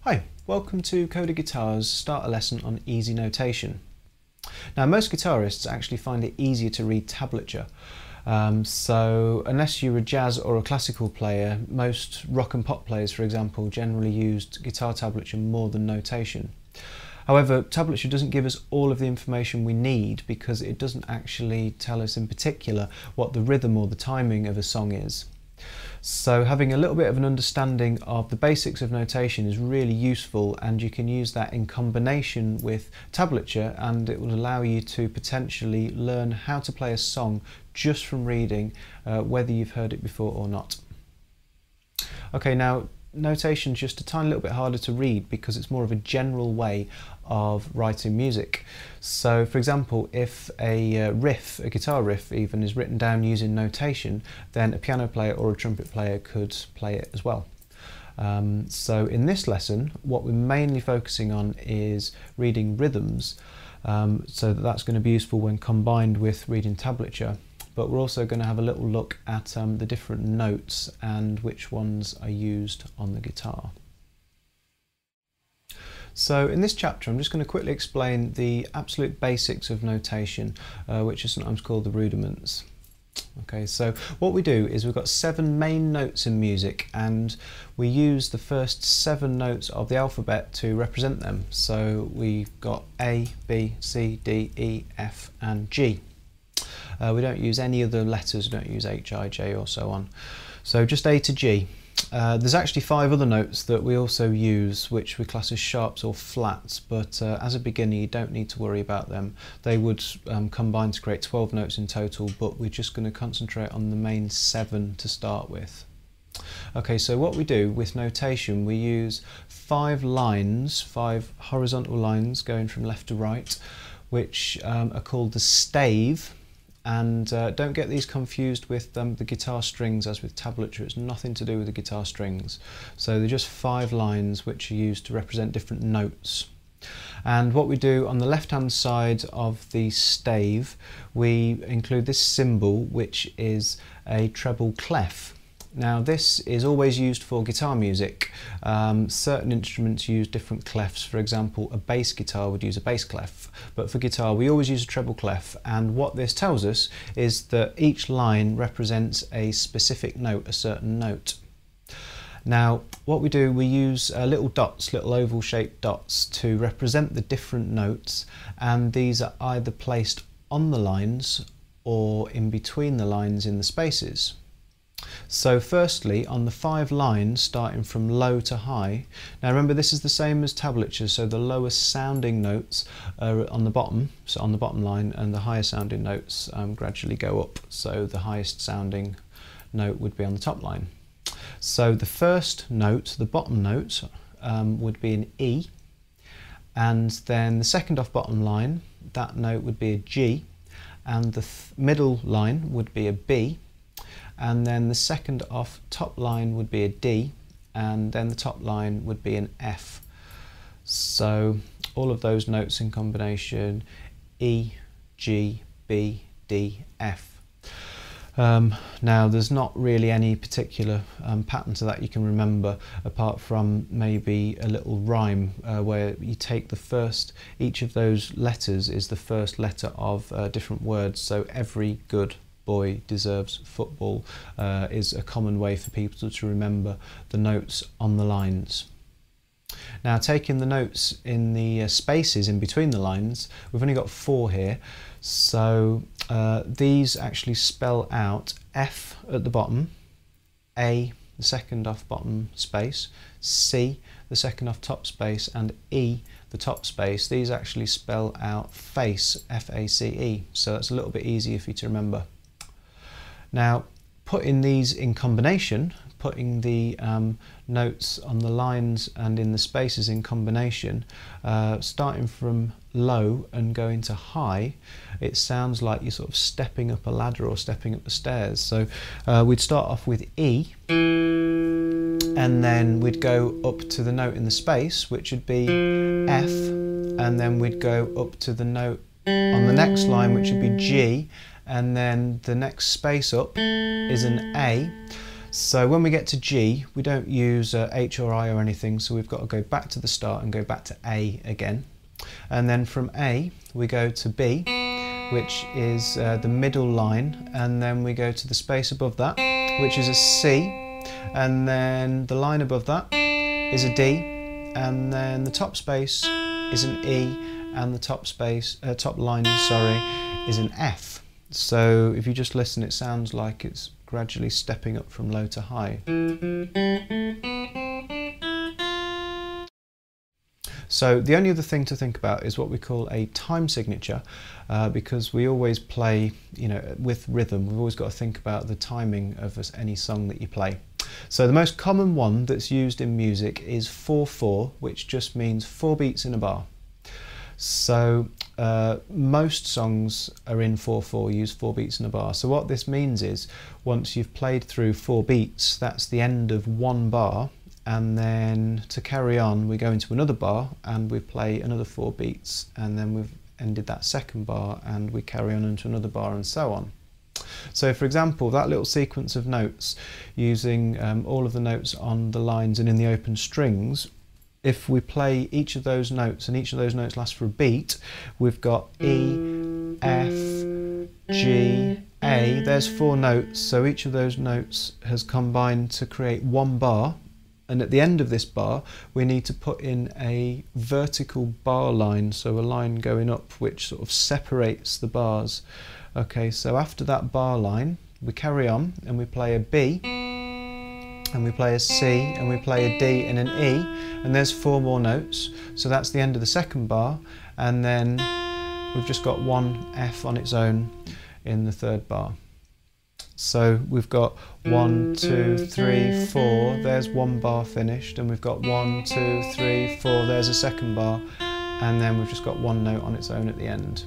Hi, welcome to Coda Guitar's starter lesson on easy notation. Now most guitarists actually find it easier to read tablature. So unless you're a jazz or a classical player, most rock and pop players, for example, generally used guitar tablature more than notation. However, tablature doesn't give us all of the information we need because it doesn't actually tell us in particular what the rhythm or the timing of a song is. So having a little bit of an understanding of the basics of notation is really useful, and you can use that in combination with tablature, and it will allow you to potentially learn how to play a song just from reading, whether you've heard it before or not. Okay, now notation is just a tiny little bit harder to read because it's more of a general way of writing music. So for example, if a riff, a guitar riff even, is written down using notation, then a piano player or a trumpet player could play it as well. So in this lesson, what we're mainly focusing on is reading rhythms, so that's going to be useful when combined with reading tablature. But we're also going to have a little look at the different notes and which ones are used on the guitar. So in this chapter I'm just going to quickly explain the absolute basics of notation, which is sometimes called the rudiments. Okay, so what we do is we've got 7 main notes in music, and we use the first 7 notes of the alphabet to represent them. So we've got A, B, C, D, E, F and G. We don't use any other letters, we don't use H, I, J or so on. So just A to G. There's actually 5 other notes that we also use, which we class as sharps or flats, but as a beginner you don't need to worry about them. They would combine to create 12 notes in total, but we're just going to concentrate on the main 7 to start with. Okay, so what we do with notation, we use 5 lines, 5 horizontal lines going from left to right, which are called the stave. And don't get these confused with the guitar strings as with tablature. It's nothing to do with the guitar strings. So they're just 5 lines which are used to represent different notes. And what we do on the left hand side of the stave, we include this symbol, which is a treble clef. Now this is always used for guitar music. Certain instruments use different clefs. For example, a bass guitar would use a bass clef, but for guitar we always use a treble clef, and what this tells us is that each line represents a specific note, a certain note. Now what we do, we use little dots, little oval shaped dots to represent the different notes, and these are either placed on the lines or in between the lines in the spaces. So firstly, on the 5 lines starting from low to high, now remember this is the same as tablature, so the lowest sounding notes are on the bottom, so on the bottom line, and the higher sounding notes gradually go up, so the highest sounding note would be on the top line. So the first note, the bottom note, would be an E, and then the second off bottom line, that note would be a G, and the middle line would be a B, and then the second off top line would be a D, and then the top line would be an F. So all of those notes in combination, E, G, B, D, F. Now there's not really any particular pattern to that you can remember, apart from maybe a little rhyme where you take the first, each of those letters is the first letter of different words. So every good boy deserves football is a common way for people to remember the notes on the lines. Now taking the notes in the spaces in between the lines, we've only got 4 here, so these actually spell out F at the bottom, A the second off bottom space, C the second off top space, and E the top space. These actually spell out face, F-A-C-E, so that's a little bit easier for you to remember. Now, putting these in combination, putting the notes on the lines and in the spaces in combination, starting from low and going to high, it sounds like you're sort of stepping up a ladder or stepping up the stairs. So we'd start off with E, and then we'd go up to the note in the space, which would be F, and then we'd go up to the note on the next line, which would be G, and then the next space up is an A. So when we get to G, we don't use H or I or anything, so we've got to go back to the start and go back to A again. And then from A, we go to B, which is the middle line, and then we go to the space above that, which is a C, and then the line above that is a D, and then the top space is an E, and the top line, is an F. So if you just listen, it sounds like it's gradually stepping up from low to high. So the only other thing to think about is what we call a time signature, because we always play, with rhythm. We've always got to think about the timing of any song that you play. So the most common one that's used in music is 4/4, which just means 4 beats in a bar. So most songs are in 4/4, use 4 beats in a bar. So what this means is, once you've played through 4 beats, that's the end of one bar, and then to carry on we go into another bar and we play another 4 beats, and then we've ended that second bar and we carry on into another bar, and so on. So for example, that little sequence of notes, using all of the notes on the lines and in the open strings, if we play each of those notes, and each of those notes lasts for a beat, we've got E, F, G, A. There's 4 notes, so each of those notes has combined to create one bar, and at the end of this bar we need to put in a vertical bar line, so a line going up which sort of separates the bars. Okay, so after that bar line we carry on and we play a B, and we play a C, and we play a D and an E, and there's 4 more notes, so that's the end of the second bar, and then we've just got one F on its own in the third bar. So we've got 1, 2, 3, 4, there's one bar finished, and we've got 1, 2, 3, 4, there's a second bar, and then we've just got one note on its own at the end.